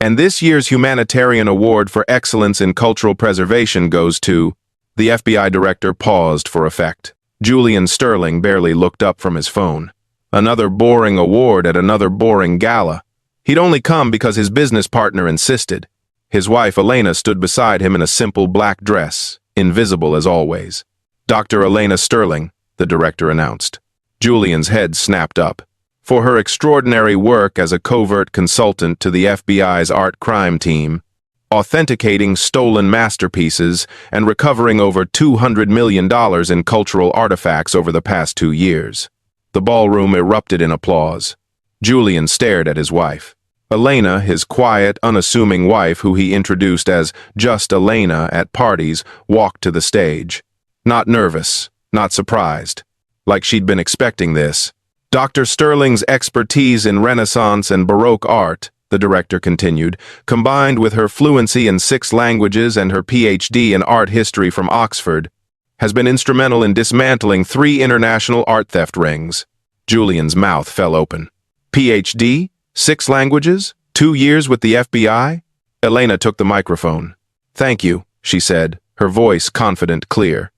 And this year's Humanitarian Award for Excellence in Cultural Preservation goes to... The FBI director paused for effect. Julian Sterling barely looked up from his phone. Another boring award at another boring gala. He'd only come because his business partner insisted. His wife, Elena, stood beside him in a simple black dress, invisible as always. "Dr. Elena Sterling," the director announced. Julian's head snapped up. For her extraordinary work as a covert consultant to the FBI's art crime team, authenticating stolen masterpieces and recovering over $200 million in cultural artifacts over the past 2 years. The ballroom erupted in applause. Julian stared at his wife. Elena, his quiet, unassuming wife who he introduced as just Elena at parties, walked to the stage. Not nervous, not surprised. Like she'd been expecting this. Dr. Sterling's expertise in Renaissance and Baroque art, the director continued, combined with her fluency in 6 languages and her PhD in art history from Oxford, has been instrumental in dismantling 3 international art theft rings. Julian's mouth fell open. PhD? 6 languages? 2 years with the FBI? Elena took the microphone. "Thank you," she said, her voice confident, clear.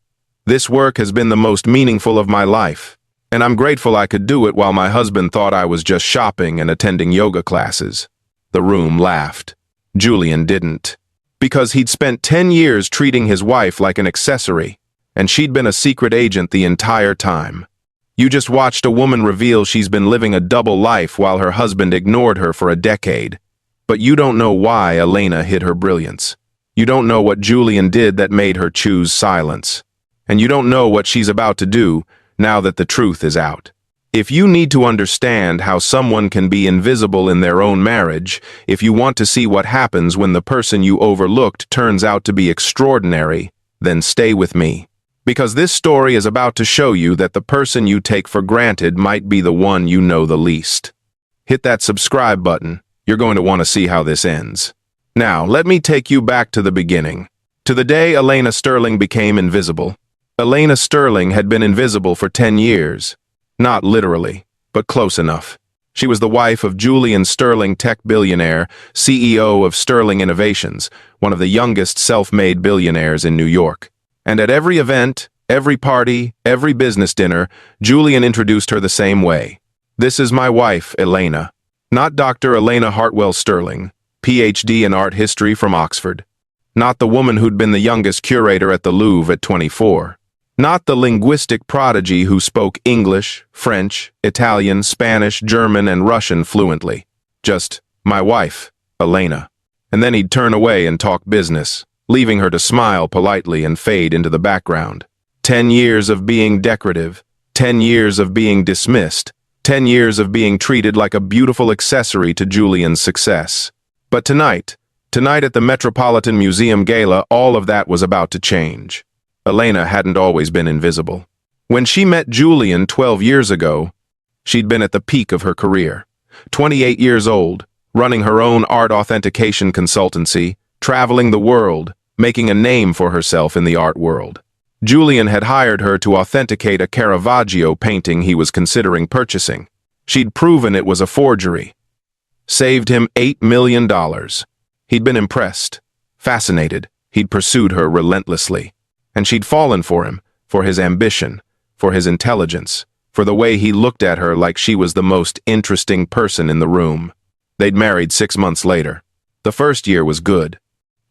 "This work has been the most meaningful of my life, and I'm grateful I could do it while my husband thought I was just shopping and attending yoga classes." The room laughed. Julian didn't. Because he'd spent 10 years treating his wife like an accessory, and she'd been a secret agent the entire time. You just watched a woman reveal she's been living a double life while her husband ignored her for a decade. But you don't know why Elena hid her brilliance. You don't know what Julian did that made her choose silence. And you don't know what she's about to do now that the truth is out. If you need to understand how someone can be invisible in their own marriage, if you want to see what happens when the person you overlooked turns out to be extraordinary, then stay with me. Because this story is about to show you that the person you take for granted might be the one you know the least. Hit that subscribe button. You're going to want to see how this ends. Now, let me take you back to the beginning. To the day Elena Sterling became invisible. Elena Sterling had been invisible for 10 years. Not literally, but close enough. She was the wife of Julian Sterling, tech billionaire, CEO of Sterling Innovations, one of the youngest self-made billionaires in New York. And at every event, every party, every business dinner, Julian introduced her the same way. "This is my wife, Elena." Not Dr. Elena Hartwell Sterling, PhD in art history from Oxford. Not the woman who'd been the youngest curator at the Louvre at 24. Not the linguistic prodigy who spoke English, French, Italian, Spanish, German, and Russian fluently. Just, "My wife, Elena." And then he'd turn away and talk business, leaving her to smile politely and fade into the background. 10 years of being decorative, 10 years of being dismissed, 10 years of being treated like a beautiful accessory to Julian's success. But tonight at the Metropolitan Museum Gala, all of that was about to change. Elena hadn't always been invisible. When she met Julian 12 years ago, she'd been at the peak of her career. 28 years old, running her own art authentication consultancy, traveling the world, making a name for herself in the art world. Julian had hired her to authenticate a Caravaggio painting he was considering purchasing. She'd proven it was a forgery. Saved him $8 million. He'd been impressed, fascinated. He'd pursued her relentlessly. And she'd fallen for him, for his ambition, for his intelligence, for the way he looked at her like she was the most interesting person in the room. They'd married 6 months later. The first year was good.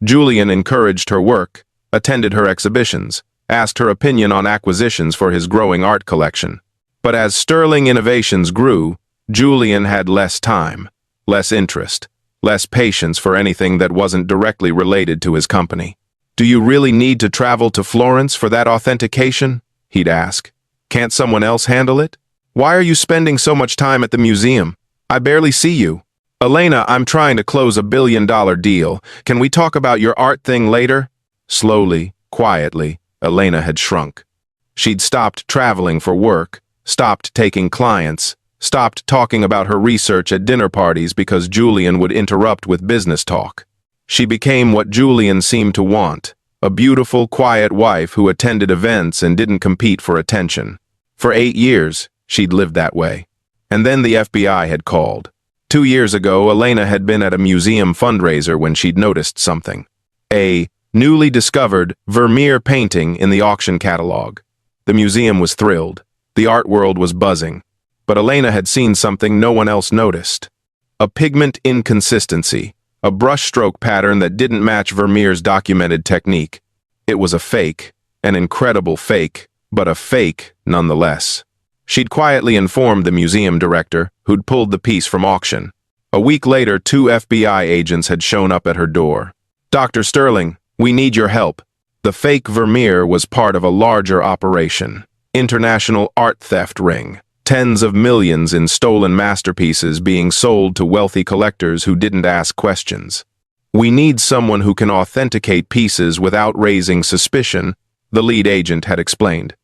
Julian encouraged her work, attended her exhibitions, asked her opinion on acquisitions for his growing art collection. But as Sterling Innovations grew, Julian had less time, less interest, less patience for anything that wasn't directly related to his company. "Do you really need to travel to Florence for that authentication?" he'd ask. "Can't someone else handle it? Why are you spending so much time at the museum? I barely see you." "Elena, I'm trying to close $1 billion deal. Can we talk about your art thing later?" Slowly, quietly, Elena had shrunk. She'd stopped traveling for work, stopped taking clients, stopped talking about her research at dinner parties because Julian would interrupt with business talk. She became what Julian seemed to want, a beautiful, quiet wife who attended events and didn't compete for attention. For 8 years, she'd lived that way. And then the FBI had called. 2 years ago, Elena had been at a museum fundraiser when she'd noticed something. A newly discovered Vermeer painting in the auction catalog. The museum was thrilled. The art world was buzzing. But Elena had seen something no one else noticed. A pigment inconsistency, a brushstroke pattern that didn't match Vermeer's documented technique. It was a fake, an incredible fake, but a fake nonetheless. She'd quietly informed the museum director, who'd pulled the piece from auction. A week later, 2 FBI agents had shown up at her door. "Dr. Sterling, we need your help." The fake Vermeer was part of a larger operation. International art theft ring. Tens of millions in stolen masterpieces being sold to wealthy collectors who didn't ask questions. "We need someone who can authenticate pieces without raising suspicion," the lead agent had explained.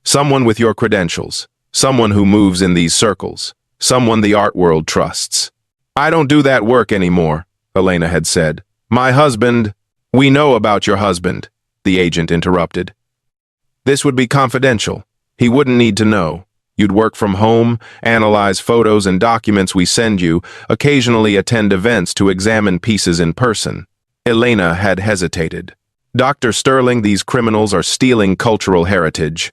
"Someone with your credentials, someone who moves in these circles, someone the art world trusts." "I don't do that work anymore," Elena had said. "My husband—" "We know about your husband," the agent interrupted. "This would be confidential. He wouldn't need to know. You'd work from home, analyze photos and documents we send you, occasionally attend events to examine pieces in person." Elena had hesitated. "Dr. Sterling, these criminals are stealing cultural heritage.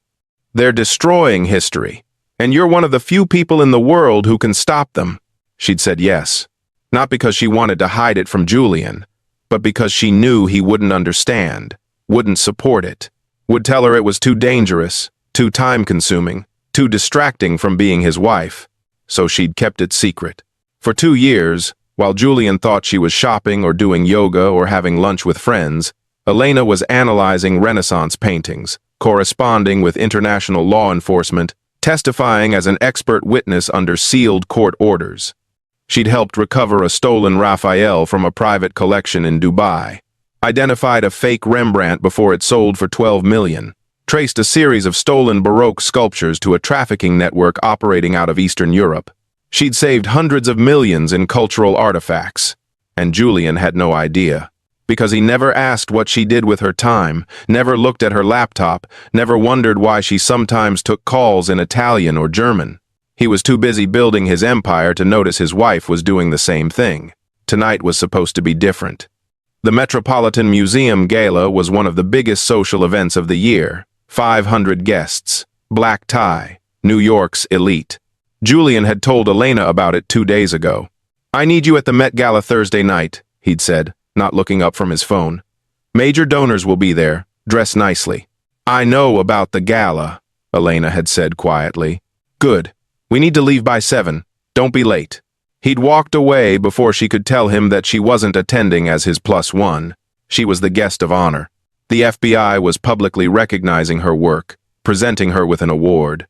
They're destroying history, and you're one of the few people in the world who can stop them." She'd said yes, not because she wanted to hide it from Julian, but because she knew he wouldn't understand, wouldn't support it, would tell her it was too dangerous, too time-consuming, too distracting from being his wife. So she'd kept it secret. For 2 years, while Julian thought she was shopping or doing yoga or having lunch with friends, Elena was analyzing Renaissance paintings, corresponding with international law enforcement, testifying as an expert witness under sealed court orders. She'd helped recover a stolen Raphael from a private collection in Dubai, identified a fake Rembrandt before it sold for $12 million, traced a series of stolen Baroque sculptures to a trafficking network operating out of Eastern Europe. She'd saved hundreds of millions in cultural artifacts, and Julian had no idea, because he never asked what she did with her time, never looked at her laptop, never wondered why she sometimes took calls in Italian or German. He was too busy building his empire to notice his wife was doing the same thing. Tonight was supposed to be different. The Metropolitan Museum Gala was one of the biggest social events of the year. 500 guests, black tie, New York's elite. Julian had told Elena about it 2 days ago. "I need you at the Met Gala Thursday night," he'd said, not looking up from his phone. "Major donors will be there, dress nicely." "I know about the gala," Elena had said quietly. "Good. We need to leave by 7. Don't be late." He'd walked away before she could tell him that she wasn't attending as his +1. She was the guest of honor. The FBI was publicly recognizing her work, presenting her with an award,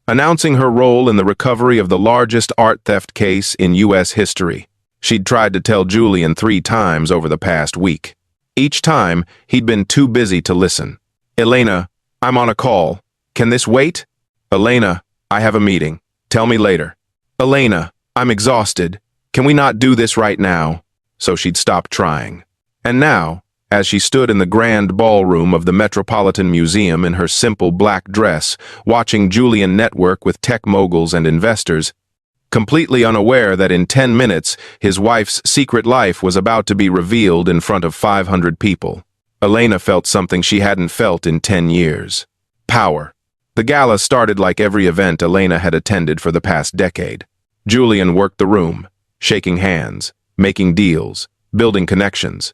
announcing her role in the recovery of the largest art theft case in U.S. history. She'd tried to tell Julian 3 times over the past week. Each time, he'd been too busy to listen. "Elena, I'm on a call. Can this wait?" "Elena, I have a meeting. Tell me later." "Elena, I'm exhausted. Can we not do this right now?" So she'd stopped trying. And now, as she stood in the grand ballroom of the Metropolitan Museum in her simple black dress, watching Julian network with tech moguls and investors, completely unaware that in 10 minutes his wife's secret life was about to be revealed in front of 500 people, Elena felt something she hadn't felt in 10 years. Power. The gala started like every event Elena had attended for the past decade. Julian worked the room, shaking hands, making deals, building connections.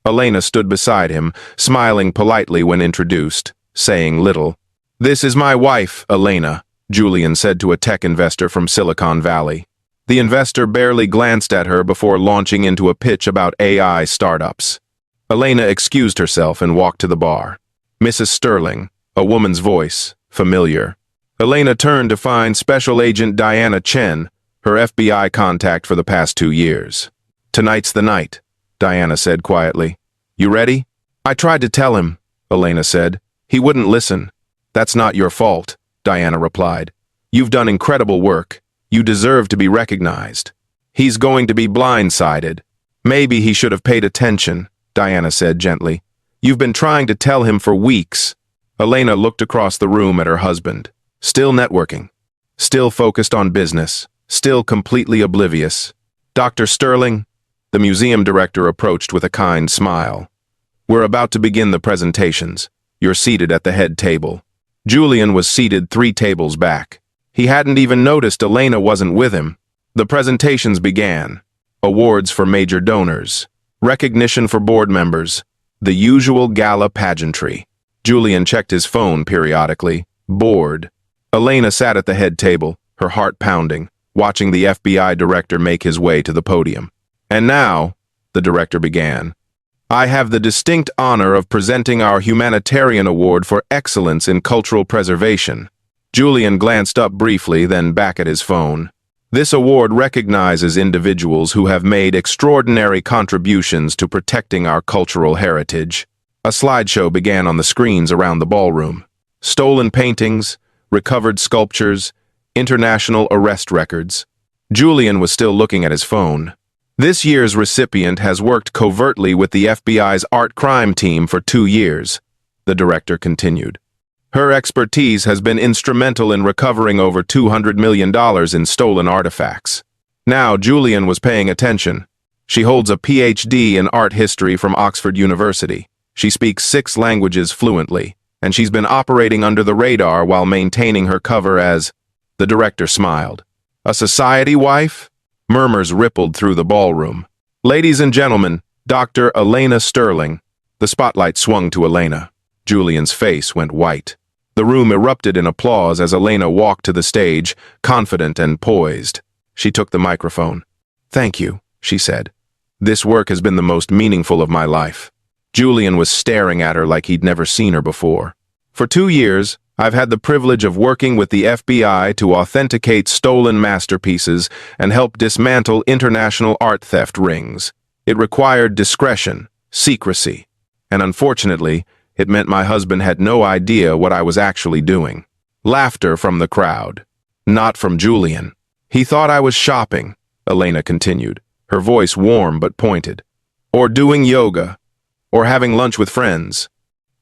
Elena stood beside him, smiling politely when introduced, saying little. "This is my wife, Elena," Julian said to a tech investor from Silicon Valley. The investor barely glanced at her before launching into a pitch about AI startups. Elena excused herself and walked to the bar. "Mrs. Sterling," a woman's voice, familiar. Elena turned to find Special Agent Diana Chen, her FBI contact for the past 2 years. "Tonight's the night," Diana said quietly. "You ready?" "I tried to tell him," Elena said. "He wouldn't listen." "That's not your fault," Diana replied. "You've done incredible work. You deserve to be recognized." "He's going to be blindsided." "Maybe he should have paid attention," Diana said gently. "You've been trying to tell him for weeks." Elena looked across the room at her husband. Still networking. Still focused on business. Still completely oblivious. Dr. Sterling, the museum director approached with a kind smile. We're about to begin the presentations. You're seated at the head table. Julian was seated 3 tables back. He hadn't even noticed Elena wasn't with him. The presentations began. Awards for major donors. Recognition for board members. The usual gala pageantry. Julian checked his phone periodically. Bored. Elena sat at the head table, her heart pounding, watching the FBI director make his way to the podium. And now, the director began, I have the distinct honor of presenting our Humanitarian Award for Excellence in Cultural Preservation. Julian glanced up briefly, then back at his phone. This award recognizes individuals who have made extraordinary contributions to protecting our cultural heritage. A slideshow began on the screens around the ballroom. Stolen paintings, recovered sculptures, international arrest records. Julian was still looking at his phone. This year's recipient has worked covertly with the FBI's art crime team for 2 years, the director continued. Her expertise has been instrumental in recovering over $200 million in stolen artifacts. Now Julian was paying attention. She holds a PhD in art history from Oxford University. She speaks 6 languages fluently, and she's been operating under the radar while maintaining her cover as... The director smiled. A society wife? Murmurs rippled through the ballroom. Ladies and gentlemen, Dr. Elena Sterling. The spotlight swung to Elena. Julian's face went white. The room erupted in applause as Elena walked to the stage, confident and poised. She took the microphone. Thank you, she said. This work has been the most meaningful of my life. Julian was staring at her like he'd never seen her before. For 2 years, I've had the privilege of working with the FBI to authenticate stolen masterpieces and help dismantle international art theft rings. It required discretion, secrecy, and unfortunately, it meant my husband had no idea what I was actually doing. Laughter from the crowd. Not from Julian. He thought I was shopping, Elena continued, her voice warm but pointed. Or doing yoga. Or having lunch with friends.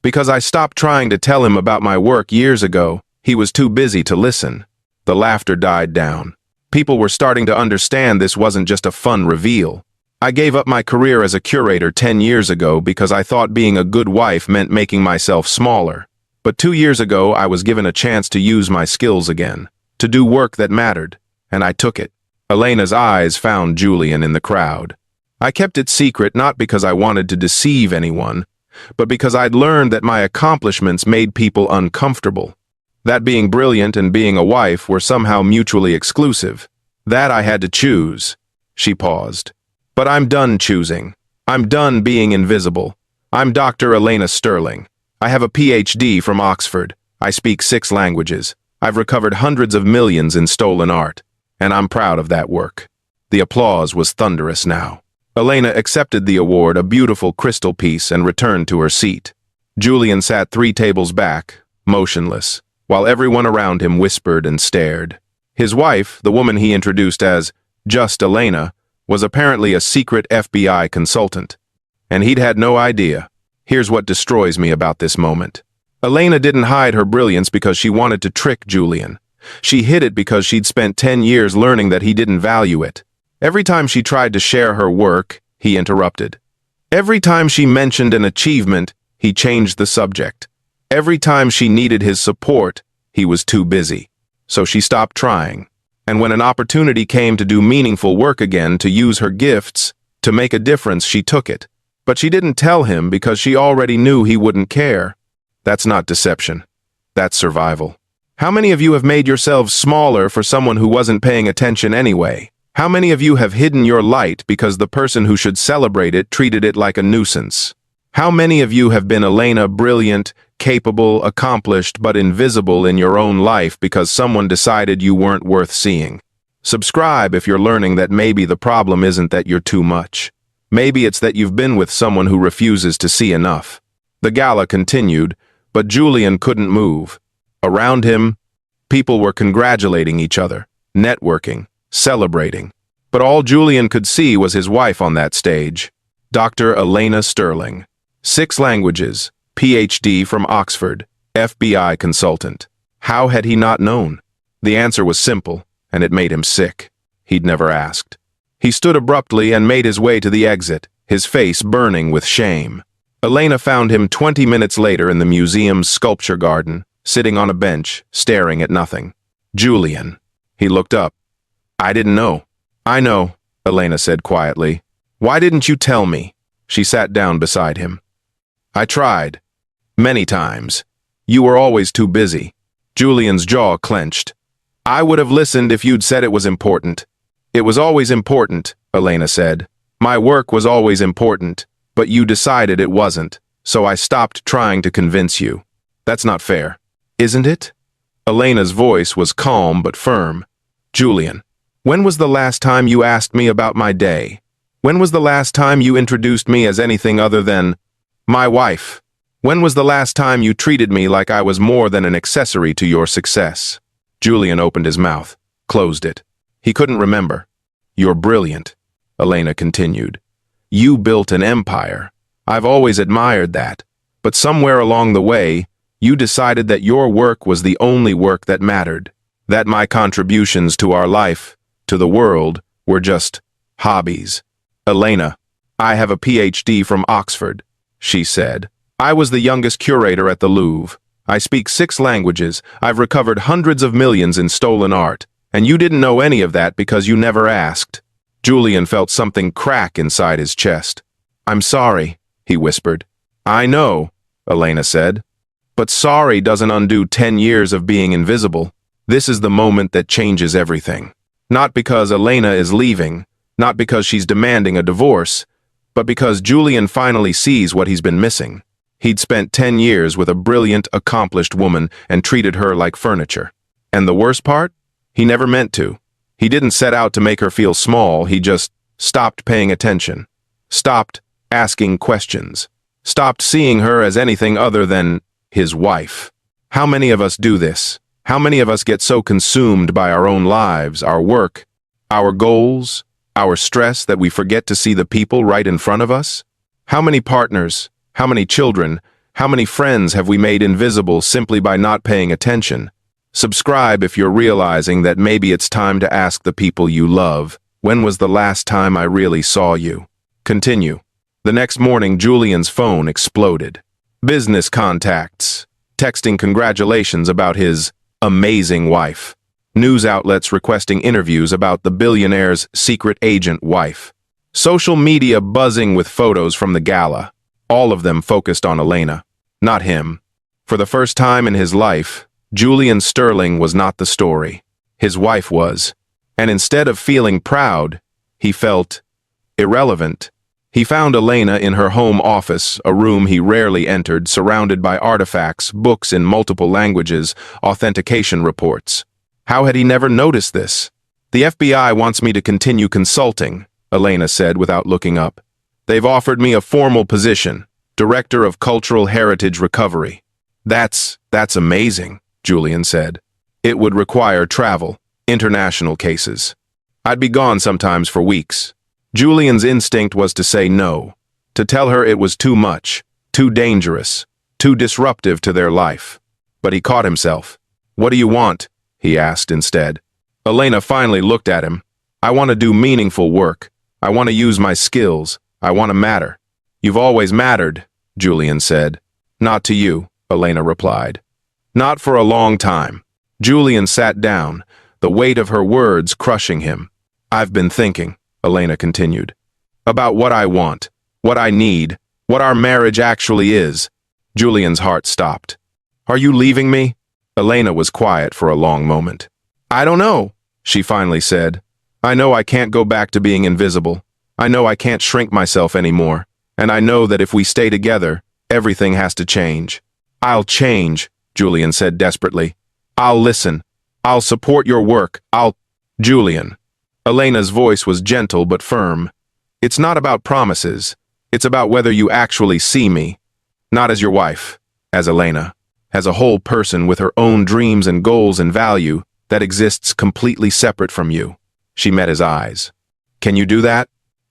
Because I stopped trying to tell him about my work years ago, he was too busy to listen. The laughter died down. People were starting to understand this wasn't just a fun reveal. I gave up my career as a curator 10 years ago because I thought being a good wife meant making myself smaller. But 2 years ago, I was given a chance to use my skills again, to do work that mattered, and I took it. Elena's eyes found Julian in the crowd. I kept it secret not because I wanted to deceive anyone, but because I'd learned that my accomplishments made people uncomfortable. That being brilliant and being a wife were somehow mutually exclusive. That I had to choose. She paused. But I'm done choosing. I'm done being invisible. I'm Dr. Elena Sterling. I have a PhD from Oxford. I speak 6 languages. I've recovered hundreds of millions in stolen art. And I'm proud of that work. The applause was thunderous now. Elena accepted the award, a beautiful crystal piece, and returned to her seat. Julian sat 3 tables back, motionless, while everyone around him whispered and stared. His wife, the woman he introduced as just Elena, was apparently a secret FBI consultant. And he'd had no idea. Here's what destroys me about this moment. Elena didn't hide her brilliance because she wanted to trick Julian. She hid it because she'd spent 10 years learning that he didn't value it. Every time she tried to share her work, he interrupted. Every time she mentioned an achievement, he changed the subject. Every time she needed his support, he was too busy. So she stopped trying. And when an opportunity came to do meaningful work again, to use her gifts, to make a difference, she took it. But she didn't tell him because she already knew he wouldn't care. That's not deception. That's survival. How many of you have made yourselves smaller for someone who wasn't paying attention anyway? How many of you have hidden your light because the person who should celebrate it treated it like a nuisance? How many of you have been Elena, brilliant, capable, accomplished, but invisible in your own life because someone decided you weren't worth seeing? Subscribe if you're learning that maybe the problem isn't that you're too much. Maybe it's that you've been with someone who refuses to see enough. The gala continued, but Julian couldn't move. Around him, people were congratulating each other, networking, celebrating. But all Julian could see was his wife on that stage, Dr. Elena Sterling. 6 languages, PhD from Oxford, FBI consultant. How had he not known? The answer was simple, and it made him sick. He'd never asked. He stood abruptly and made his way to the exit, his face burning with shame. Elena found him 20 minutes later in the museum's sculpture garden, sitting on a bench, staring at nothing. Julian. He looked up. I didn't know. I know, Elena said quietly. Why didn't you tell me? She sat down beside him. I tried. Many times. You were always too busy. Julian's jaw clenched. I would have listened if you'd said it was important. It was always important, Elena said. My work was always important, but you decided it wasn't, so I stopped trying to convince you. That's not fair. Isn't it? Elena's voice was calm but firm. Julian, when was the last time you asked me about my day? When was the last time you introduced me as anything other than my wife? When was the last time you treated me like I was more than an accessory to your success? Julian opened his mouth, closed it. He couldn't remember. You're brilliant, Elena continued. You built an empire. I've always admired that. But somewhere along the way, you decided that your work was the only work that mattered. That my contributions to our life, to the world, were just hobbies. Elena, I have a PhD from Oxford, she said. I was the youngest curator at the Louvre. I speak 6 languages. I've recovered hundreds of millions in stolen art. And you didn't know any of that because you never asked. Julian felt something crack inside his chest. I'm sorry, he whispered. I know, Elena said. But sorry doesn't undo 10 years of being invisible. This is the moment that changes everything. Not because Elena is leaving, not because she's demanding a divorce, but because Julian finally sees what he's been missing. He'd spent 10 years with a brilliant, accomplished woman and treated her like furniture. And the worst part? He never meant to. He didn't set out to make her feel small, he just stopped paying attention. Stopped asking questions. Stopped seeing her as anything other than his wife. How many of us do this? How many of us get so consumed by our own lives, our work, our goals, our stress that we forget to see the people right in front of us? How many partners, how many children, how many friends have we made invisible simply by not paying attention? Subscribe if you're realizing that maybe it's time to ask the people you love, when was the last time I really saw you? Continue. The next morning, Julian's phone exploded. Business contacts, texting congratulations about his amazing wife. News outlets requesting interviews about the billionaire's secret agent wife. Social media buzzing with photos from the gala. All of them focused on Elena, not him. For the first time in his life, Julian Sterling was not the story. His wife was. And instead of feeling proud, he felt irrelevant. He found Elena in her home office, a room he rarely entered, surrounded by artifacts, books in multiple languages, authentication reports. How had he never noticed this? The FBI wants me to continue consulting, Elena said without looking up. They've offered me a formal position, Director of Cultural Heritage Recovery. That's amazing, Julian said. It would require travel, international cases. I'd be gone sometimes for weeks. Julian's instinct was to say no, to tell her it was too much, too dangerous, too disruptive to their life. But he caught himself. What do you want? He asked instead. Elena finally looked at him. I want to do meaningful work. I want to use my skills. I want to matter. You've always mattered, Julian said. Not to you, Elena replied. Not for a long time. Julian sat down, the weight of her words crushing him. I've been thinking, Elena continued, about what I want, what I need, what our marriage actually is. Julian's heart stopped. Are you leaving me? Elena was quiet for a long moment. I don't know, she finally said. I know I can't go back to being invisible. I know I can't shrink myself anymore. And I know that if we stay together, everything has to change. I'll change, Julian said desperately. I'll listen. I'll support your work. Julian. Elena's voice was gentle but firm. It's not about promises. It's about whether you actually see me. Not as your wife, as Elena, as a whole person with her own dreams and goals and value that exists completely separate from you. She met his eyes. Can you do that?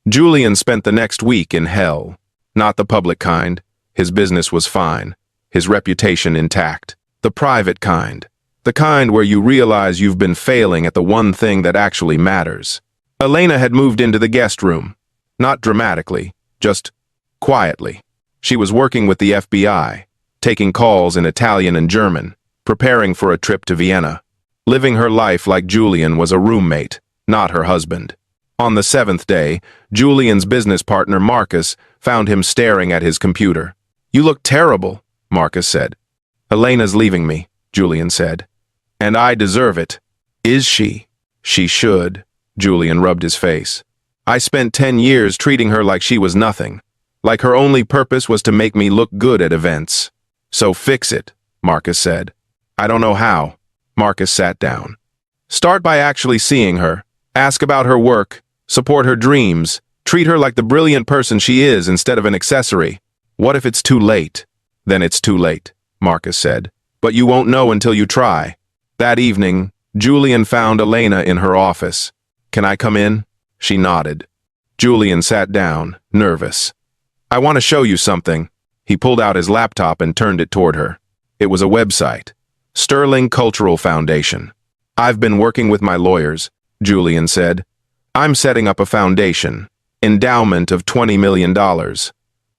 Julian spent the next week in hell. Not the public kind. His business was fine. His reputation intact. The private kind. The kind where you realize you've been failing at the one thing that actually matters. Elena had moved into the guest room. Not dramatically, just quietly. She was working with the FBI, taking calls in Italian and German, preparing for a trip to Vienna, living her life like Julian was a roommate, not her husband. On the 7th day, Julian's business partner Marcus found him staring at his computer. "You look terrible," Marcus said. "Elena's leaving me," Julian said. "And I deserve it." "Is she?" "She should." Julian rubbed his face. "I spent 10 years treating her like she was nothing, like her only purpose was to make me look good at events." "So fix it," Marcus said. "I don't know how." Marcus sat down. "Start by actually seeing her. Ask about her work. Support her dreams. Treat her like the brilliant person she is instead of an accessory." "What if it's too late?" "Then it's too late," Marcus said. "But you won't know until you try." That evening, Julian found Elena in her office. "Can I come in?" She nodded. Julian sat down, nervous. "I want to show you something." He pulled out his laptop and turned it toward her. It was a website. Sterling Cultural Foundation. "I've been working with my lawyers," Julian said. "I'm setting up a foundation. Endowment of $20 million.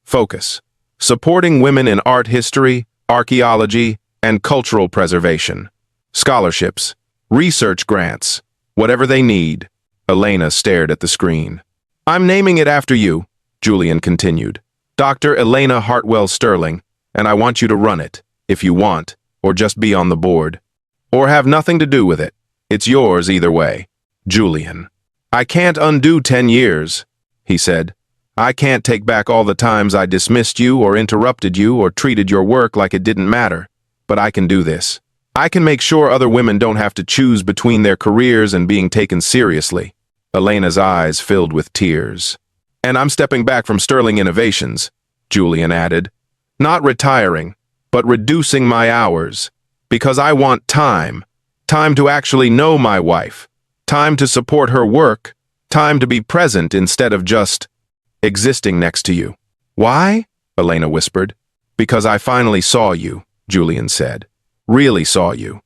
Focus. Supporting women in art history, archaeology, and cultural preservation. Scholarships. Research grants. Whatever they need." Elena stared at the screen. "I'm naming it after you," Julian continued. "Dr. Elena Hartwell Sterling, and I want you to run it, if you want, or just be on the board. Or have nothing to do with it. It's yours either way." Julian. "I can't undo 10 years," he said. "I can't take back all the times I dismissed you or interrupted you or treated your work like it didn't matter. But I can do this. I can make sure other women don't have to choose between their careers and being taken seriously." Elena's eyes filled with tears. "And I'm stepping back from Sterling Innovations," Julian added. "Not retiring, but reducing my hours. Because I want time. Time to actually know my wife. Time to support her work. Time to be present instead of just existing next to you." "Why?" Elena whispered. "Because I finally saw you," Julian said. "Really saw you.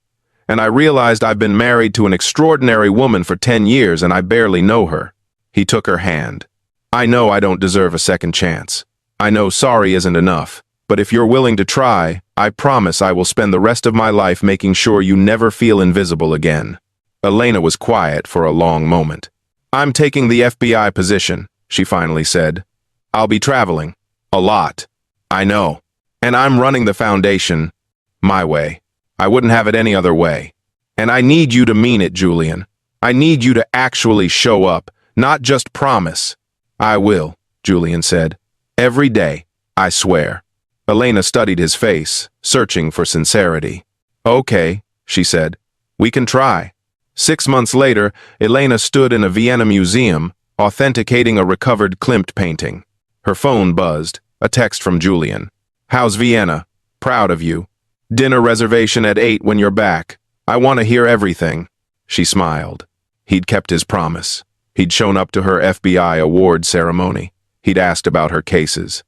And I realized I've been married to an extraordinary woman for 10 years and I barely know her." He took her hand. "I know I don't deserve a second chance. I know sorry isn't enough. But if you're willing to try, I promise I will spend the rest of my life making sure you never feel invisible again." Elena was quiet for a long moment. "I'm taking the FBI position," she finally said. "I'll be traveling. A lot. I know. And I'm running the foundation my way. I wouldn't have it any other way. And I need you to mean it, Julian. I need you to actually show up, not just promise." "I will," Julian said. "Every day, I swear." Elena studied his face, searching for sincerity. "Okay," she said. "We can try." 6 months later, Elena stood in a Vienna museum, authenticating a recovered Klimt painting. Her phone buzzed, a text from Julian. "How's Vienna? Proud of you. Dinner reservation at 8 when you're back. I want to hear everything." She smiled. He'd kept his promise. He'd shown up to her FBI award ceremony. He'd asked about her cases.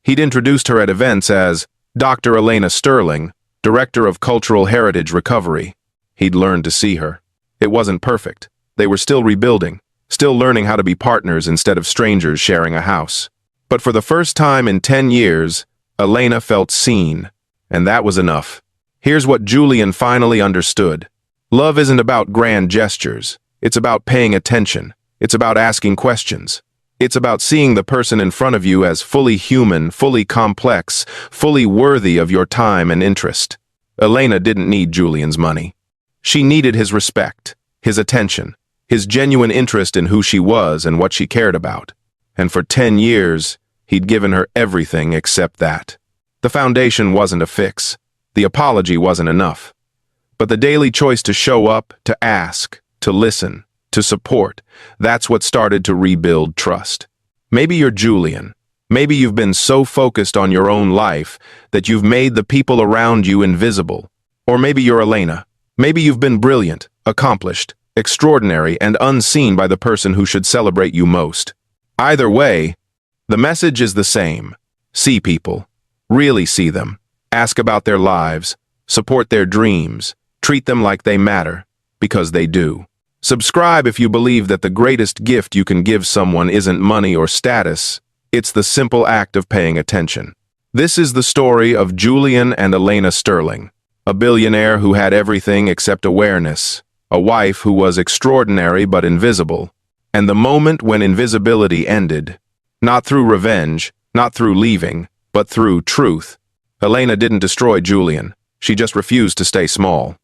He'd introduced her at events as Dr. Elena Sterling, Director of Cultural Heritage Recovery. He'd learned to see her. It wasn't perfect. They were still rebuilding, still learning how to be partners instead of strangers sharing a house. But for the first time in 10 years, Elena felt seen, and that was enough. Here's what Julian finally understood. Love isn't about grand gestures. It's about paying attention. It's about asking questions. It's about seeing the person in front of you as fully human, fully complex, fully worthy of your time and interest. Elena didn't need Julian's money. She needed his respect, his attention, his genuine interest in who she was and what she cared about. And for 10 years, he'd given her everything except that. The foundation wasn't a fix. The apology wasn't enough. But the daily choice to show up, to ask, to listen, to support, that's what started to rebuild trust. Maybe you're Julian. Maybe you've been so focused on your own life that you've made the people around you invisible. Or maybe you're Elena. Maybe you've been brilliant, accomplished, extraordinary, and unseen by the person who should celebrate you most. Either way, the message is the same. See people. Really see them. Ask about their lives. Support their dreams. Treat them like they matter, because they do. Subscribe if you believe that the greatest gift you can give someone isn't money or status, it's the simple act of paying attention. This is the story of Julian and Elena Sterling, a billionaire who had everything except awareness, a wife who was extraordinary but invisible, and the moment when invisibility ended, not through revenge, not through leaving, but through truth. Elena didn't destroy Julian, she just refused to stay small.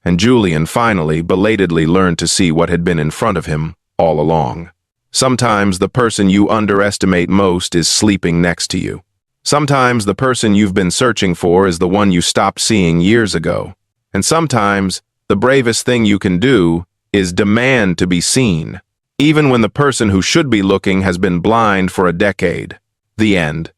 And Julian finally, belatedly learned to see what had been in front of him all along. Sometimes the person you underestimate most is sleeping next to you. Sometimes the person you've been searching for is the one you stopped seeing years ago. And sometimes the bravest thing you can do is demand to be seen, even when the person who should be looking has been blind for a decade. The end.